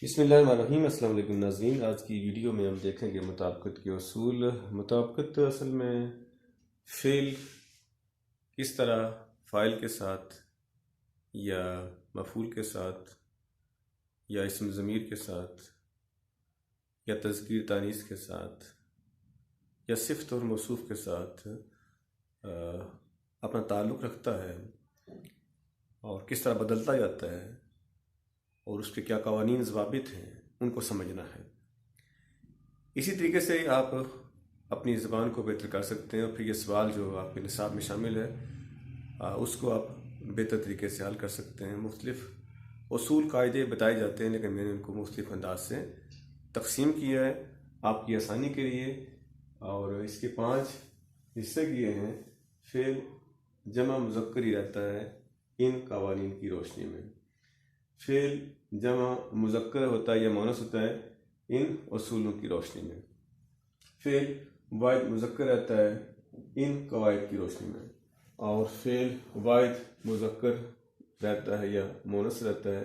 बिस्मिल्लाहिर्रहमानिर्रहीम। अस्सलाम वालेकुम नाज़रीन। आज की वीडियो में हम देखेंगे मुताबिकत के उसूल। मुताबिकत असल में फ़ेल किस तरह फ़ाइल के साथ या मफ़ूल के साथ या इस्म ज़मीर के साथ या तज़कीर तानीस के साथ या सिफ़त और मौसूफ़ के साथ अपना ताल्लुक़ रखता है और किस तरह बदलता जाता है और उसके क्या कवानीन ज़वाबित हैं उनको समझना है। इसी तरीके से आप अपनी ज़बान को बेहतर कर सकते हैं और फिर ये सवाल जो आपके निसाब में शामिल है उसको आप बेहतर तरीके से हल कर सकते हैं। मुख्तलिफ़ उसूल कायदे बताए जाते हैं, लेकिन मैंने उनको मुख्तलिफ़ अंदाज से तकसीम किया है आपकी आसानी के लिए, और इसके 5 हिस्से किए हैं। फ़ेल जमा मुज़क्कर ही रहता है इन कवानीन की रोशनी में। फ़ेल जमा मुज़क्कर होता है या मुअन्नस होता है इन उसूलों की रोशनी में। फ़ेल वाहिद मुज़क्कर रहता है इन कवायद की रोशनी में, और फ़ेल वाहिद मुज़क्कर रहता है या मुअन्नस रहता है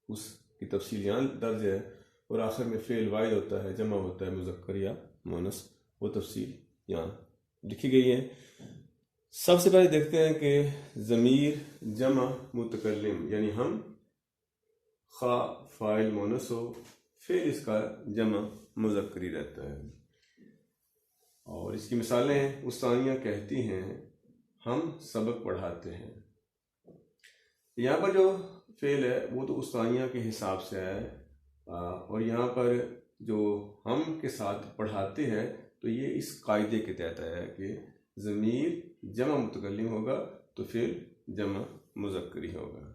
उसकी तफसील यहाँ दर्ज है, और आखिर में फ़ेल वाहिद होता है जमा होता है मुज़क्कर या मुअन्नस, वो तफसील यहाँ लिखी गई है। सबसे पहले देखते हैं कि ज़मीर जमा मुतकल्लिम यानी हम खा फ़ाइल मुअन्नस हो, फिर इसका जमा मुज़क्कर ही रहता है। और इसकी मिसालें हैं। उस्तानियाँ कहती हैं हम सबक पढ़ाते हैं। यहाँ पर जो फ़ेल है वो तो उस्तानियाँ के हिसाब से है, और यहाँ पर जो हम के साथ पढ़ाते हैं तो ये इस कायदे के तहत है कि ज़मीर जमा मुतकल्लिम होगा तो फ़ेल जमा मुज़क्कर ही होगा।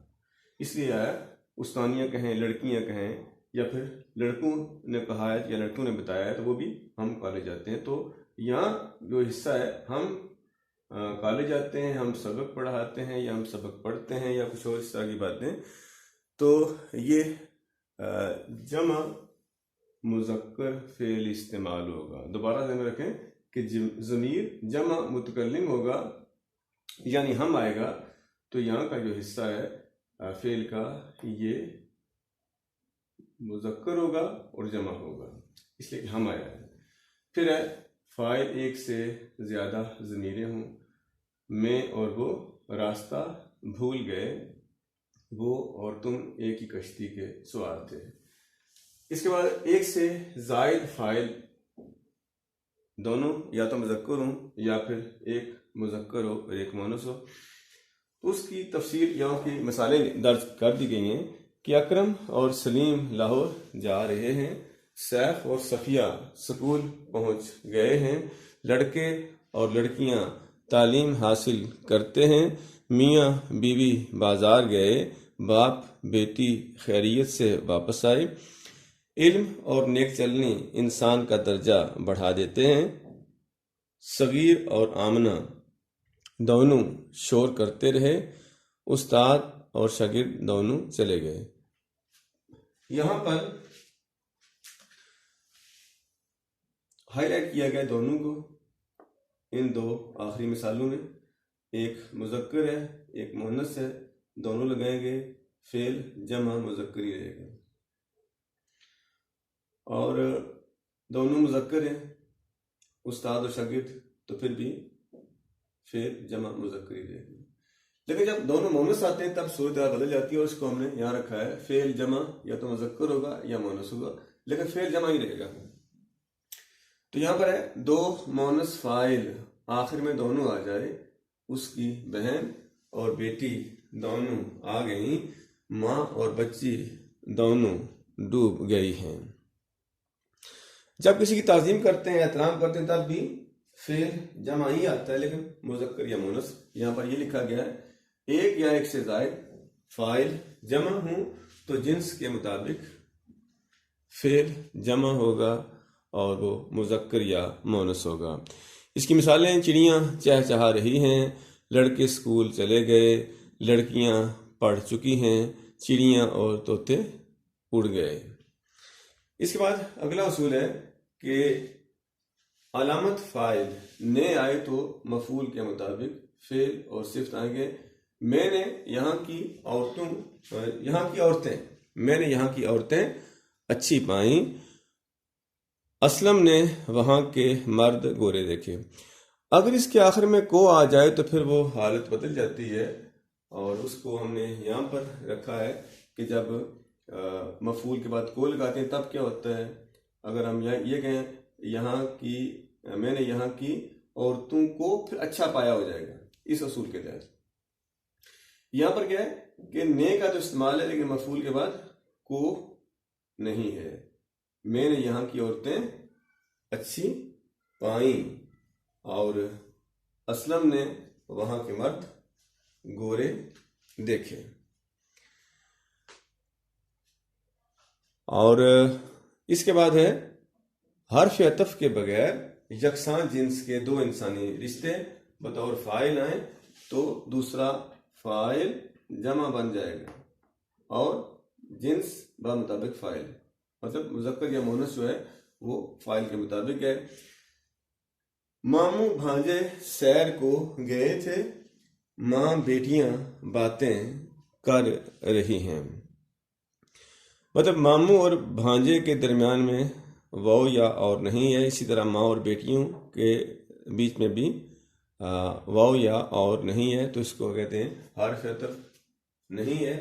इसलिए है उस्तानियाँ कहें, लड़कियाँ कहें, या फिर लड़कों ने कहा है या लड़कों ने बताया है तो वो भी हम कॉलेज जाते हैं। तो यहाँ जो हिस्सा है हम कॉलेज जाते हैं, हम सबक पढ़ाते हैं या हम सबक पढ़ते हैं या कुछ और इस तरह की बातें, तो ये जमा मुज़क्कर फ़ेल इस्तेमाल होगा। दोबारा ध्यान में रखें कि ज़मीर जमा मुतकल्लिम होगा यानी हम आएगा, तो यहाँ का जो हिस्सा है फ़ेल का ये मुज़क्कर होगा और जमा होगा, इसलिए कि हम आया है। फिर है फ़ाइल एक से ज़्यादा ज़मीरें हों, मैं और वो रास्ता भूल गए, वो और तुम एक ही कश्ती के सवार थे। इसके बाद एक से ज़ायद फ़ाइल दोनों या तो मुज़क्कर हों या फिर एक मुज़क्कर हो और एक मुअन्नस हो, तो उसकी तफसील यहाँ की मिसालें दर्ज कर दी गई हैं कि अकरम और सलीम लाहौर जा रहे हैं, सैफ और सफ़िया स्कूल पहुँच गए हैं, लड़के और लड़कियाँ तालीम हासिल करते हैं, मियाँ बीवी बाज़ार गए, बाप बेटी खैरियत से वापस आए, इल्म और नेक चलनी इंसान का दर्जा बढ़ा देते हैं, सगीर और आमना दोनों शोर करते रहे, उस्ताद और शागिर्द दोनों चले गए। यहाँ पर हाईलाइट किया गया दोनों को इन दो आखिरी मिसालों में। एक मुज़क्कर है एक मुअन्नस है, दोनों लगाएंगे फ़ेल जमा मुज़क्कर ही रहेगा, और दोनों मुज़क्कर हैं उस्ताद और शागिर्द तो फिर भी फ़ेल जमा मुज़क्कर ही रहेगा। लेकिन जब दोनों मुअन्नस आते हैं तब सूरत बदल जाती है, और उसको हमने यहाँ रखा है फ़ेल जमा या तो मुज़क्कर होगा या मुअन्नस होगा, लेकिन फ़ेल जमा ही रहेगा। तो यहाँ पर है दो मुअन्नस फ़ाइल आखिर में दोनों आ जाए, उसकी बहन और बेटी दोनों आ गई, माँ और बच्ची दोनों डूब गई हैं। जब किसी की ताज़ीम करते हैं एहतराम करते हैं तब भी फ़ेल जमा ही आता है, लेकिन मुज़क्कर या मुअन्नस। यहाँ पर ये लिखा गया है एक या एक से ज़ायद फ़ाइल जमा हूँ तो जिन्स के मुताबिक फ़ेल जमा होगा और वो मुज़क्कर या मुअन्नस होगा। इसकी मिसालें चिड़ियाँ चहचहा रही हैं, लड़के स्कूल चले गए, लड़कियाँ पढ़ चुकी हैं, चिड़ियाँ और तोते उड़ गए। इसके बाद अगला उसूल है कि अलामत फ़ाइल ने आए तो मफ़ूल के मुताबिक फ़ेल और सिफ़त आएंगे। मैंने यहाँ की औरतें, मैंने यहाँ की औरतें अच्छी पाई, असलम ने वहां के मर्द गोरे देखे। अगर इसके आखिर में को आ जाए तो फिर वो हालत बदल जाती है, और उसको हमने यहाँ पर रखा है कि जब मफूल के बाद को लगाते हैं तब क्या होता है। अगर हम यहाँ ये कहें यहाँ की, मैंने यहाँ की और तुमको, फिर अच्छा पाया हो जाएगा इस असूल के तहत। यहाँ पर क्या है कि ने का तो इस्तेमाल है लेकिन मफूल के बाद को नहीं है। मैंने यहाँ की औरतें अच्छी पाई और असलम ने वहां के मर्द गोरे देखे। और इसके बाद है हर्फ अतफ के बगैर यकसां जिन्स के दो इंसानी रिश्ते बतौर फाइल आए तो दूसरा फाइल जमा बन जाएगा और जिन्स मुताबिक फाइल, मतलब मुज़क्कर या मुअन्नस जो है वो फाइल के मुताबिक है। मामू भांजे सैर को गए थे, माँ बेटियां बातें कर रही हैं। मतलब मामू और भांजे के दरमियान में वाव या और नहीं है, इसी तरह माँ और बेटियों के बीच में भी वाव या और नहीं है, तो इसको कहते हैं हर्फ अतफ नहीं है।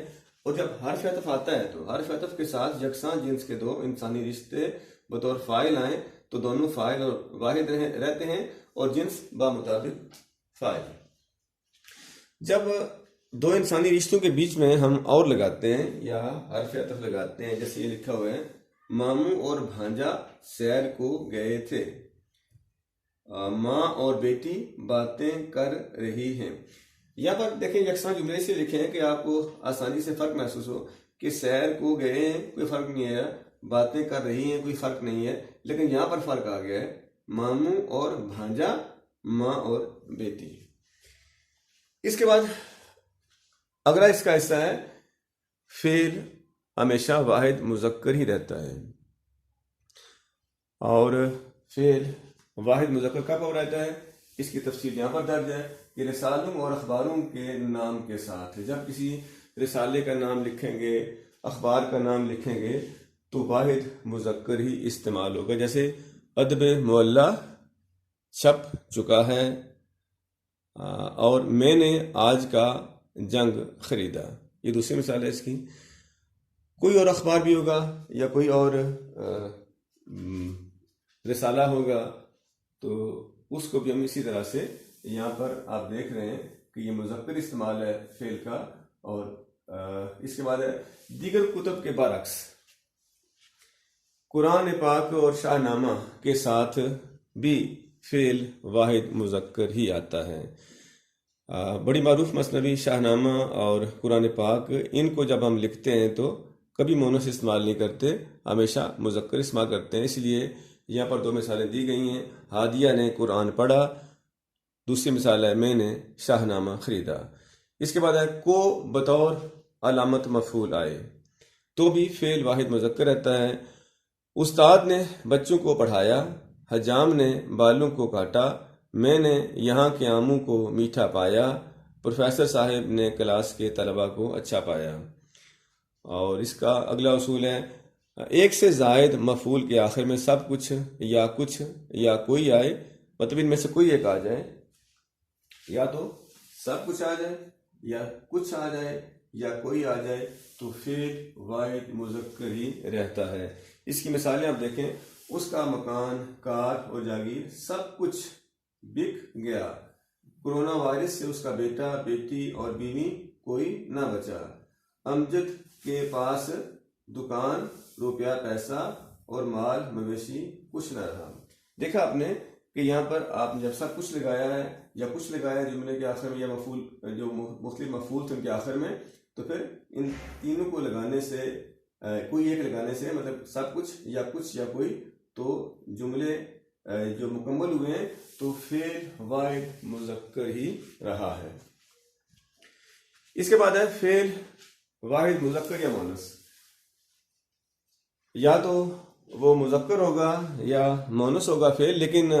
और जब हर्फ अतफ आता है तो हर्फ अतफ के साथ यकसां जिन्स के दो इंसानी रिश्ते बतौर फाइल आए तो दोनों फाइल और वाहिद रहते हैं और जिन्स मुताबिक फाइल। जब दो इंसानी रिश्तों के बीच में हम और लगाते हैं या हर्फ अतफ लगाते हैं, जैसे ये लिखा हुआ है मामू और भांजा सैर को गए थे, माँ और बेटी बातें कर रही हैं। यहाँ पर देखें यकसां जुमले से लिखे हैं कि आपको आसानी से फर्क महसूस हो कि सैर को गए हैं कोई फर्क नहीं है, बातें कर रही हैं कोई फर्क नहीं है, लेकिन यहाँ पर फर्क आ गया है मामू और भांजा, माँ और बेटी। इसके बाद अगला इसका हिस्सा है फेल हमेशा वाहिद मुज़क्कर ही रहता है। और फेल वाहिद मुज़क्कर कब हो रहता है इसकी तफसील यहाँ पर दर्ज है कि रिसालों और अखबारों के नाम के साथ, जब किसी रिसाले का नाम लिखेंगे, अखबार का नाम लिखेंगे तो वाहिद मुज़क्कर ही इस्तेमाल होगा। जैसे अदब मुअल्ला छप चुका है और मैंने आज का जंग खरीदा, ये दूसरी मिसाल है इसकी। कोई और अखबार भी होगा या कोई और रिसाला होगा तो उसको भी हम इसी तरह से यहाँ पर आप देख रहे हैं कि ये मुज़क्कर इस्तेमाल है फेल का। और इसके बाद है दीगर कुतुब के बरअक्स कुरान पाक और शाहनामा के साथ भी फेल वाहिद मुज़क्कर ही आता है। बड़ी मारूफ मसनवी शाहनामा और कुरान पाक, इनको जब हम लिखते हैं तो कभी मोनस इस्तेमाल नहीं करते, हमेशा मुज़क्कर इस्तेमाल करते हैं। इसलिए यहाँ पर दो मिसालें दी गई हैं, हादिया ने कुरान पढ़ा, दूसरी मिसाल है मैंने शाहनामा खरीदा। इसके बाद है को बतौर अलामत मफूल आए तो भी फेल वाहिद मुज़क्कर रहता है। उस्ताद ने बच्चों को पढ़ाया, हजाम ने बालों को काटा, मैंने यहाँ के आमों को मीठा पाया, प्रोफेसर साहब ने क्लास के तलबा को अच्छा पाया। और इसका अगला उसूल है एक से जायद मफूल के आखिर में सब कुछ या कोई आए, मतलब इनमें से कोई एक आ जाए, या तो सब कुछ आ जाए या कुछ आ जाए या कोई आ जाए तो फिर वाहिद मुज़क्कर ही रहता है। इसकी मिसालें आप देखें, उसका मकान, कार और जागीर सब कुछ बिक गया, कोरोना वायरस से उसका बेटा, बेटी और बीवी कोई ना बचा, अमजद के पास दुकान, रुपया, पैसा और माल मवेशी कुछ न रहा। देखा आपने कि यहाँ पर आपने जब सब कुछ लगाया है या कुछ लगाया है जुमले के आखिर में या मफूल जो मुख्तलिफ मफूल थे उनके आखिर में, तो फिर इन तीनों को लगाने से कोई एक लगाने से, मतलब सब कुछ या कोई, तो जुमले जो मुकम्मल हुए हैं तो फेल वाहिद मुज़क्कर ही रहा है। इसके बाद है फेल वाहिद मुज़क्कर या मुअन्नस, या तो वो मुज़क्कर होगा या मुअन्नस होगा फेल, लेकिन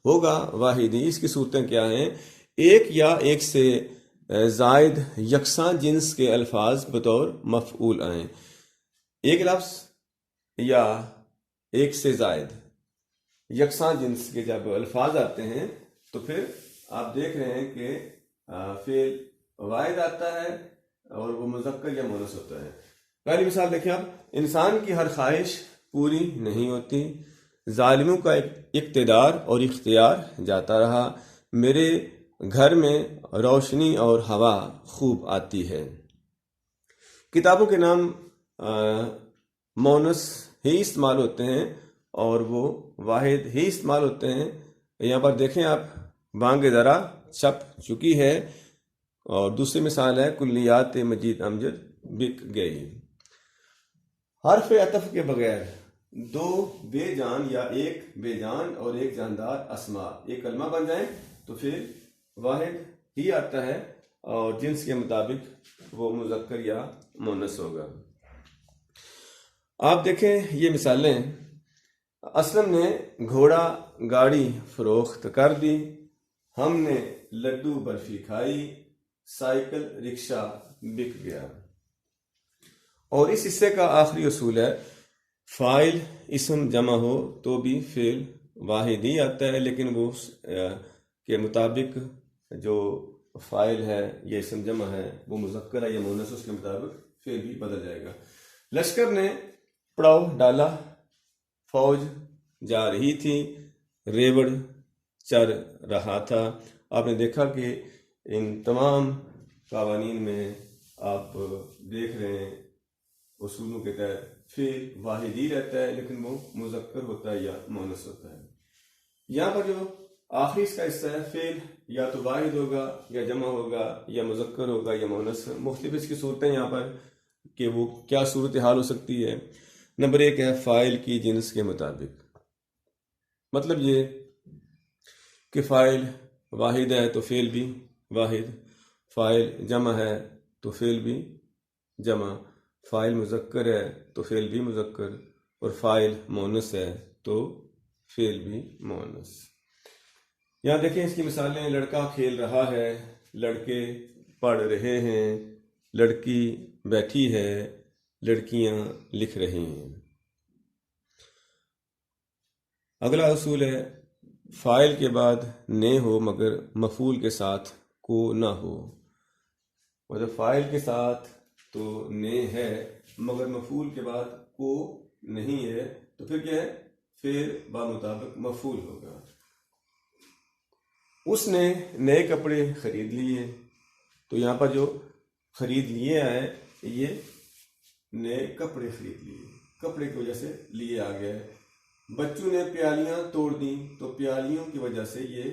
होगा वाहिद ही। इसकी सूरतें क्या हैं? एक या एक से जायद यकसां जिन्स के अल्फाज बतौर मफऊल आए। एक लफ्ज़ या एक से जायद यकसां जिन्स के जब अल्फाज आते हैं तो फिर आप देख रहे हैं कि फेल वाहिद आता है और वो मुज़क्कर या मुअन्नस होता है। पहली मिसाल देखिए आप, इंसान की हर ख्वाहिश पूरी नहीं होती, जालिमों का इक़्तिदार और इख्तियार जाता रहा, मेरे घर में रोशनी और हवा खूब आती है। किताबों के नाम मुअन्नस ही इस्तेमाल होते हैं और वो वाहिद ही इस्तेमाल होते हैं। यहाँ पर देखें आप, बांग दरा छप चुकी है और दूसरी मिसाल है कुल्लियात मजीद अमजद बिक गई। हर्फ अतफ के बगैर दो बेजान या एक बेजान और एक जानदार अस्मा एक कलमा बन जाए तो फिर वाहिद ही आता है और जिन्स के मुताबिक वो मुज़क्कर या मुअन्नस होगा। आप देखें ये मिसालें, असलम ने घोड़ा गाड़ी फरोख्त कर दी, हमने लड्डू बर्फी खाई, साइकिल रिक्शा बिक गया। और इस हिस्से का आखिरी उसूल है, फ़ाइल इसम जमा हो तो भी फेल वाहिद ही आता है, लेकिन वो के मुताबिक जो फ़ाइल है या इसम जमा है वो मुज़क्कर है या मुअन्नस, उसके मुताबिक फेल भी बदल जाएगा। लश्कर ने पड़ाव डाला, फौज जा रही थी, रेवड़ चर रहा था। आपने देखा कि इन तमाम कवानीन में आप देख रहे हैं उसूलों के तहत फेल वाहिद ही रहता है, लेकिन वो मुज़क्कर होता है या मुअन्नस होता है। यहाँ पर जो आखिरी इसका हिस्सा है, फेल या तो वाहिद होगा या जमा होगा या मुज़क्कर होगा या मुअन्नस। मुख्तलिफ इसकी सूरतें यहाँ पर कि वो क्या सूरत हाल हो सकती है। नंबर एक है फ़ाइल की जिन्स के मुताबिक, मतलब ये कि फ़ाइल वाहिद है तो फेल भी वाहिद, फ़ाइल जमा है तो फेल भी जमा, फ़ाइल मुज़क्कर है तो फेल भी मुज़क्कर, और फ़ाइल मुअन्नस है तो फेल भी मुअन्नस। यहाँ देखें इसकी मिसालें, लड़का खेल रहा है, लड़के पढ़ रहे हैं, लड़की बैठी है, लड़कियां लिख रही हैं। अगला उसूल है, फ़ाइल के बाद ने हो मगर मफ़ूल के साथ को ना हो। मतलब फ़ाइल के साथ तो ने है मगर मफ़ूल के बाद को नहीं है तो फिर क्या है, फेल बामुताबिक मफ़ूल होगा। उसने नए कपड़े खरीद लिए, तो यहाँ पर जो खरीद लिए आए ये नए कपड़े खरीद लिए, कपड़े की वजह से लिए आ गया है। बच्चों ने प्यालियां तोड़ दी, तो प्यालियों की वजह से ये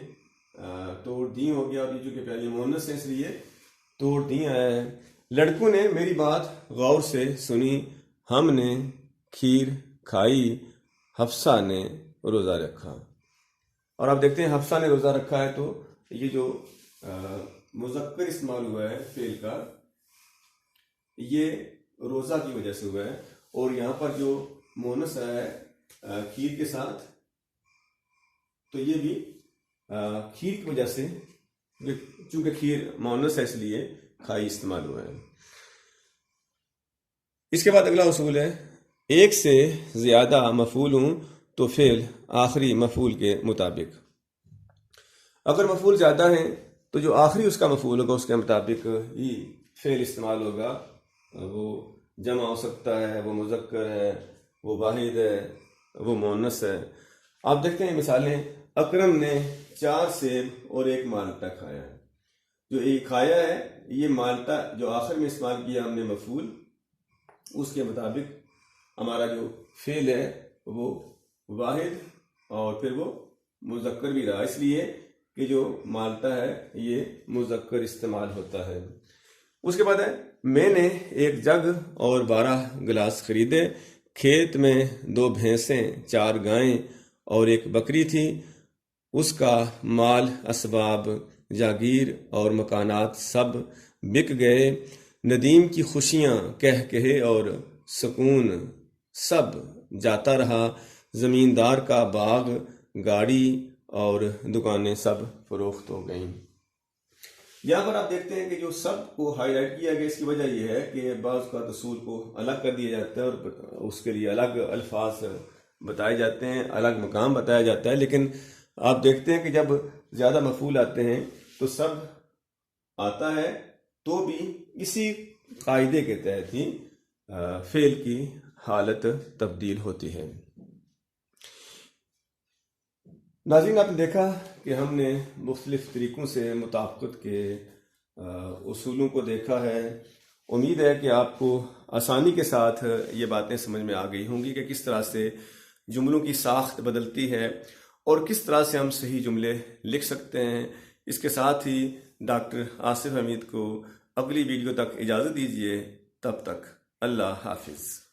तोड़ दी हो गया, और ये जो कि प्यालियां मुअन्नस है इसलिए तोड़ दी आया है। लड़कों ने मेरी बात गौर से सुनी, हमने खीर खाई, हफ्सा ने रोज़ा रखा। और आप देखते हैं हफ्सा ने रोज़ा रखा है, तो ये जो मुज़क्कर इस्तेमाल हुआ है फेल का, ये रोज़ा की वजह से हुआ है। और यहाँ पर जो मुअन्नस आया है खीर के साथ, तो ये भी खीर की वजह से, चूंकि खीर मुअन्नस है इसलिए खाई इस्तेमाल हुआ है। इसके बाद अगला उसूल है, एक से ज़्यादा मफ़ूल हूँ तो फेल आखिरी मफ़ूल के मुताबिक। अगर मफ़ूल ज़्यादा है तो जो आखिरी उसका मफ़ूल होगा उसके मुताबिक ही फेल इस्तेमाल होगा। वो जमा हो सकता है, वो मुज़क्कर है, वो वाहिद है, वो मुअन्नस है। आप देखते हैं मिसालें, अकरम ने 4 सेब और 1 माल्टा खाया। जो एक खाया है ये माल्टा जो आखिर में इस्तेमाल किया हमने मफ़ूल, उसके मुताबिक हमारा जो फेल है वो वाहिद और फिर वो मुज़क्कर भी रहा, इसलिए कि जो माल्टा है ये मुज़क्कर इस्तेमाल होता है। उसके बाद है, मैंने 1 जग और 12 गिलास खरीदे, खेत में 2 भैंसें 4 गायें और 1 बकरी थी, उसका माल असबाब जागीर और मकानात सब बिक गए, नदीम की खुशियाँ कह कहे और सुकून सब जाता रहा, ज़मींदार का बाग गाड़ी और दुकानें सब फरोख्त हो गईं। यहाँ पर आप देखते हैं कि जो शब्द को हाईलाइट किया गया, इसकी वजह यह है कि बाज़ का असूल को अलग कर दिया जाता है और उसके लिए अलग अल्फाज बताए जाते हैं, अलग मकाम बताया जाता है। लेकिन आप देखते हैं कि जब ज़्यादा मफूल आते हैं तो शब्द आता है तो भी इसी कायदे के तहत ही फेल की हालत तब्दील होती है। नाज़रीन, आपने देखा कि हमने मुख्तलिफ तरीक़ों से मुताबिकत के उसूलों को देखा है। उम्मीद है कि आपको आसानी के साथ ये बातें समझ में आ गई होंगी कि किस तरह से जुमलों की साख्त बदलती है और किस तरह से हम सही जुमले लिख सकते हैं। इसके साथ ही डॉक्टर आसिफ हमीद को अगली वीडियो तक इजाज़त दीजिए। तब तक अल्लाह हाफिज़।